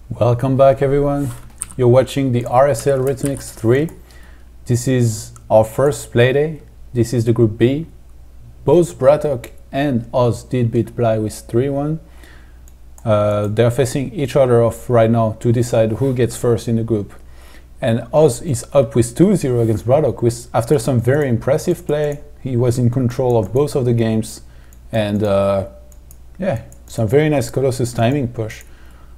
Welcome back everyone. You're watching the RSL Rhythmics 3. This is our first playday. This is the group B. Both Braddock and Oz did beat Bly with 3-1. They're facing each other off right now to decide who gets first in the group. And Oz is up with 2-0 against Braddock after some very impressive play. He was in control of both of the games and yeah, some very nice Colossus timing push.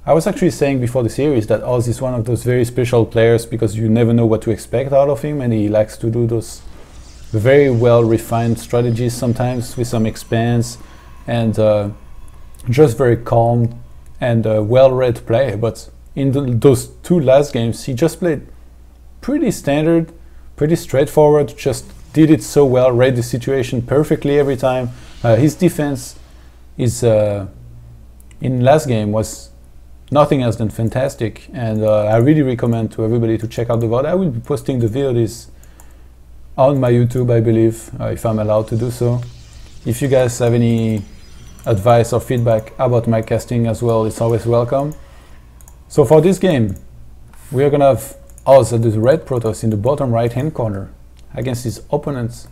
I was actually saying before the series that Oz is one of those very special players because you never know what to expect out of him, and he likes to do those very well refined strategies sometimes with some expanse and just very calm and well read play. But in those two last games he just played pretty standard, pretty straightforward, just did it so well, read the situation perfectly every time. His defense is in last game was nothing else than fantastic, and I really recommend to everybody to check out the VOD. I will be posting the videos on my YouTube, I believe, if I'm allowed to do so. If you guys have any advice or feedback about my casting as well, it's always welcome. So for this game, we are gonna have Oz at the red Protoss in the bottom right hand corner against his opponents,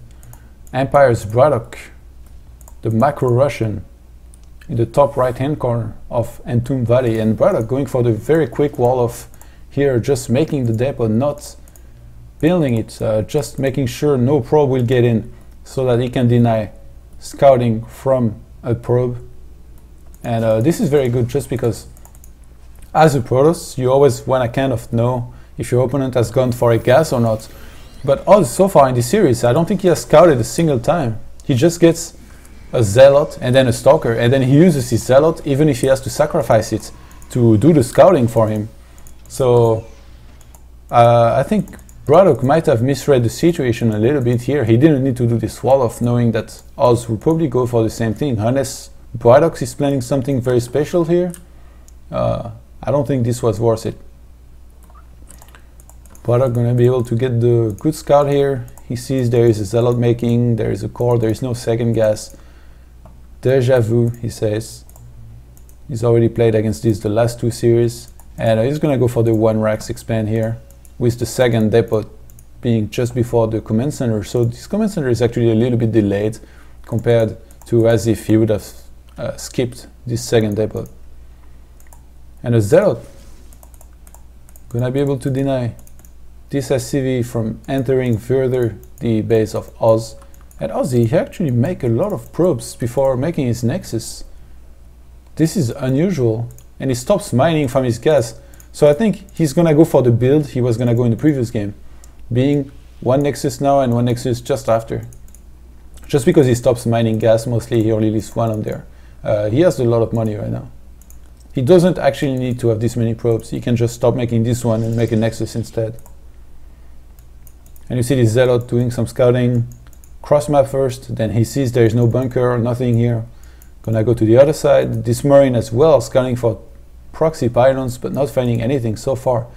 Empire's Braddock, the macro Russian, in the top right hand corner of Entombed Valley, and Braddock going for the very quick wall of here, just making the depot, not building it, just making sure no probe will get in so that he can deny scouting from a probe. And this is very good just because as a Protoss you always want to kind of know if your opponent has gone for a gas or not. But Oz so far in this series, I don't think he has scouted a single time. He just gets a Zealot and then a Stalker, and then he uses his Zealot even if he has to sacrifice it to do the scouting for him. So I think Braddock might have misread the situation a little bit here. He didn't need to do this wall off, knowing that Oz would probably go for the same thing, unless Braddock is planning something very special here. I don't think this was worth it. Braddock gonna be able to get the good scout here. He sees there is a Zealot making, there is a core, there is no second gas. Deja vu, he says. He's already played against this the last two series, and he's gonna go for the 1 Rax expand here, with the second depot being just before the command center. So this command center is actually a little bit delayed compared to as if he would have skipped this second depot. And a Zealot gonna be able to deny this SCV from entering further the base of Oz. And Oz, he actually make a lot of probes before making his Nexus. This is unusual, and he stops mining from his gas. So I think he's gonna go for the build he was gonna go in the previous game, being 1 Nexus now and 1 Nexus just after. Just because he stops mining gas, mostly he only leaves 1 on there. He has a lot of money right now. He doesn't actually need to have this many probes. He can just stop making this one and make a Nexus instead. And you see the Zealot doing some scouting, cross map first, then he sees there is no bunker or nothing here. Gonna go to the other side. This Marine as well, scouting for proxy pylons, but not finding anything so far.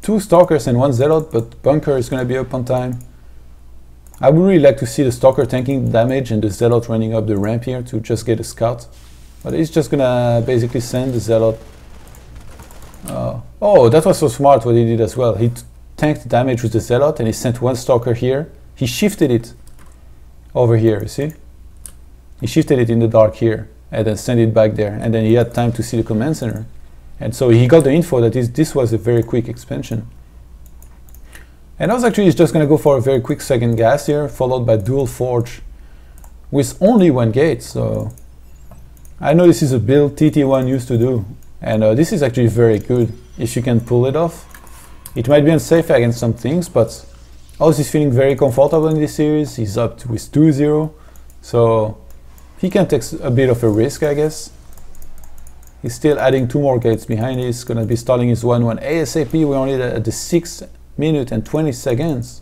2 Stalkers and 1 Zealot, but bunker is gonna be up on time. I would really like to see the Stalker tanking the damage and the Zealot running up the ramp here to just get a scout. But he's just gonna basically send the Zealot. Oh, that was so smart what he did as well. He tanked damage with the Zealot and he sent 1 Stalker here. He shifted it over here, you see? He shifted it in the dark here and then sent it back there, and then he had time to see the command center. And so he got the info that this was a very quick expansion. And I was actually just going to go for a very quick second gas here, followed by dual forge with only 1 gate. So I know this is a build TT1 used to do, and this is actually very good if you can pull it off. It might be unsafe against some things, but Oz is feeling very comfortable in this series. He's up with 2-0, so he can take a bit of a risk, I guess. He's still adding 2 more gates behind. He's going to be starting his 1-1 ASAP. We're only at the 6 minute and 20 seconds.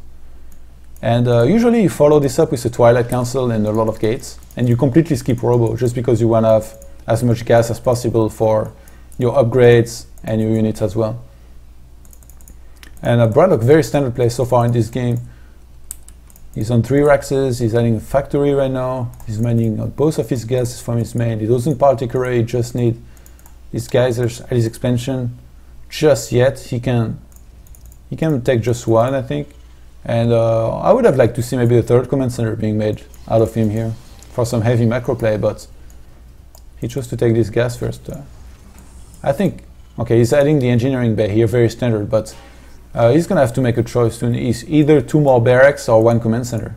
And usually you follow this up with a Twilight Council and a lot of gates, and you completely skip Robo just because you want to have as much gas as possible for your upgrades and your units as well. And Braddock, very standard play so far in this game. He's on 3 Raxes, he's adding a factory right now, he's mining both of his gases from his main. He doesn't particularly just need This guy's at his expansion just yet. He can take just one, I think. And I would have liked to see maybe a third command center being made out of him here for some heavy macro play, but he chose to take this gas first. I think, okay, he's adding the engineering bay here, very standard, but he's gonna have to make a choice soon. He's either 2 more barracks or 1 command center.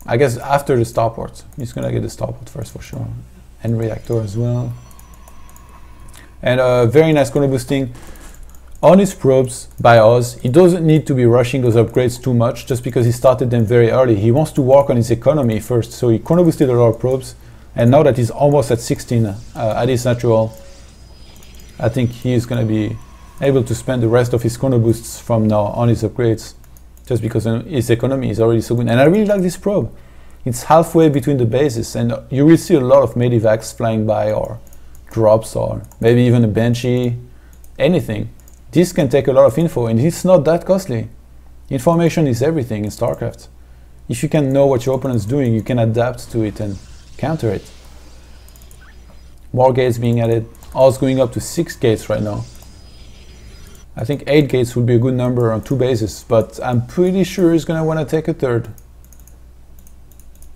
I guess after the starport. He's gonna get the starport first for sure. And reactor as well. And very nice corner boosting on his probes by Oz. He doesn't need to be rushing those upgrades too much just because he started them very early. He wants to work on his economy first, so he corner boosted a lot of probes. And now that he's almost at 16 at his natural, I think he is going to be able to spend the rest of his corner boosts from now on his upgrades, just because his economy is already so good. And I really like this probe. It's halfway between the bases, and you will see a lot of medivacs flying by, or drops, or maybe even a Banshee, anything. This can take a lot of info, and it's not that costly. Information is everything in StarCraft. If you can know what your opponent's doing, you can adapt to it and counter it. More gates being added. Oz going up to 6 gates right now. I think 8 gates would be a good number on 2 bases, but I'm pretty sure he's going to want to take a third.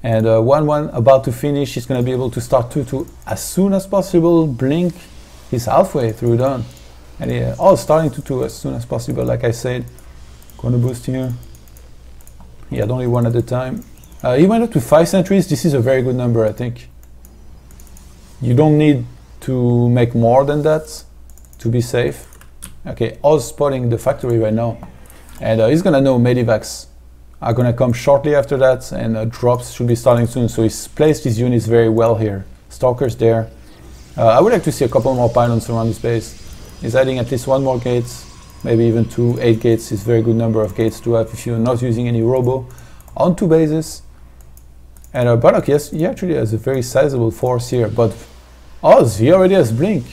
And 1-1 about to finish. He's going to be able to start 2-2 as soon as possible. Blink. He's halfway through done. And yeah, starting 2-2 as soon as possible, like I said. Corner boost here. He had only 1 at a time. He went up to 5 sentries. This is a very good number, I think. You don't need to make more than that to be safe. Okay, Oz spotting the factory right now. And he's gonna know medivacs are gonna come shortly after that, and drops should be starting soon. So he's placed his units very well here. Stalkers there. I would like to see a couple more pylons around his base. He's adding at least 1 more gate, maybe even 2. 8 gates is a very good number of gates to have if you're not using any robo on 2 bases. And Braddock, yes, he actually has a very sizable force here, but Oz, he already has Blink.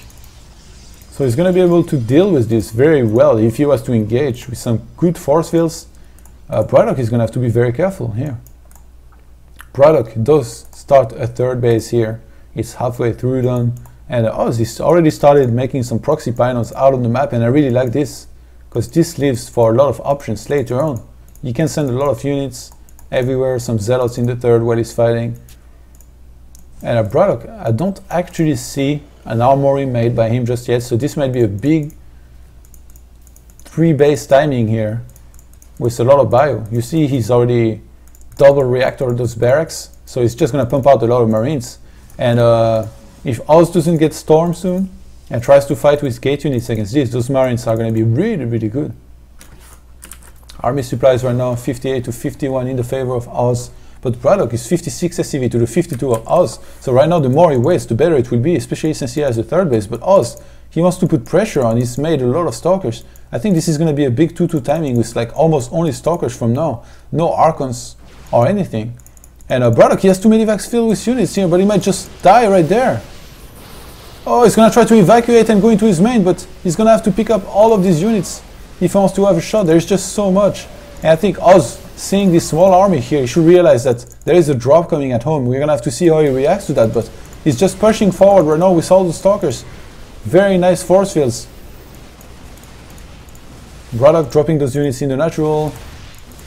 So he's going to be able to deal with this very well if he was to engage with some good force fields. Braddock is going to have to be very careful here. Braddock does start a 3rd base here. It's halfway through done. And Oz is already started making some proxy pylons out on the map, and I really like this, because this leaves for a lot of options later on. You can send a lot of units everywhere, some zealots in the 3rd while he's fighting. And Braddock, I don't actually see an armory made by him just yet, so this might be a big 3 base timing here with a lot of bio. You see he's already double reactor those barracks, so he's just going to pump out a lot of marines. And if Oz doesn't get stormed soon and tries to fight with gate units against this, those marines are going to be really, really good. Army supplies right now 58 to 51 in the favor of Oz. But Braddock is 56 SCV to the 52 of Oz. So right now the more he wastes, the better it will be, especially since he has a 3rd base. But Oz, he wants to put pressure on. He's made a lot of stalkers. I think this is going to be a big 2-2 timing with like almost only stalkers from now. No Archons or anything. And Braddock, he has too many vacs filled with units here, but he might just die right there. Oh, he's going to try to evacuate and go into his main, but he's going to have to pick up all of these units if he wants to have a shot. There's just so much. And I think Oz, seeing this small army here, he should realize that there is a drop coming at home. We're going to have to see how he reacts to that, but he's just pushing forward right now with all the stalkers. Very nice force fields. Braddock dropping those units in the natural.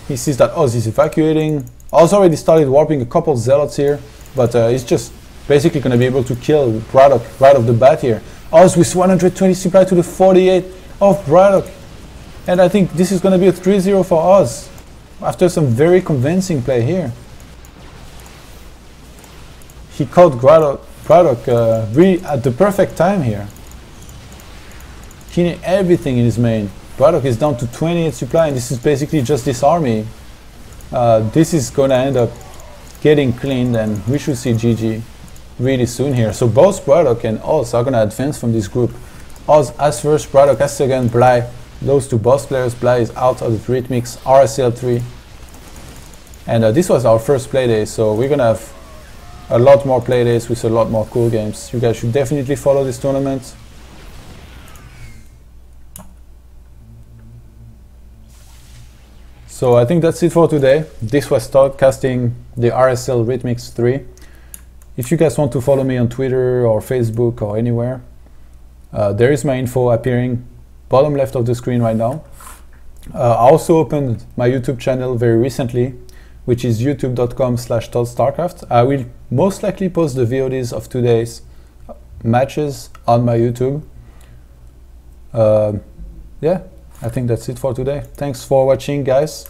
He sees that Oz is evacuating. Oz already started warping a couple zealots here, but he's just basically going to be able to kill Braddock right off the bat here. Oz with 120 supply to the 48 of Braddock. And I think this is going to be a 3-0 for Oz, after some very convincing play here. He caught Braddock really at the perfect time here. Killing everything in his main. Braddock is down to 28 supply, and this is basically just this army. This is going to end up getting cleaned, and we should see GG really soon here. So both Braddock and Oz are going to advance from this group. Oz as first, Braddock as second, Bly. Those 2 boss players. Bly is out of the Rhythmics, RSL 3. And this was our first playday, so we're going to have a lot more playdays with a lot more cool games. You guys should definitely follow this tournament. So I think that's it for today. This was Starcasting the RSL Rhythmics 3. If you guys want to follow me on Twitter or Facebook or anywhere, There is my info appearing bottom left of the screen right now. I also opened my YouTube channel very recently, which is youtube.com/ToddStarcraft. I will most likely post the VODs of today's matches on my YouTube. Yeah, I think that's it for today. Thanks for watching, guys.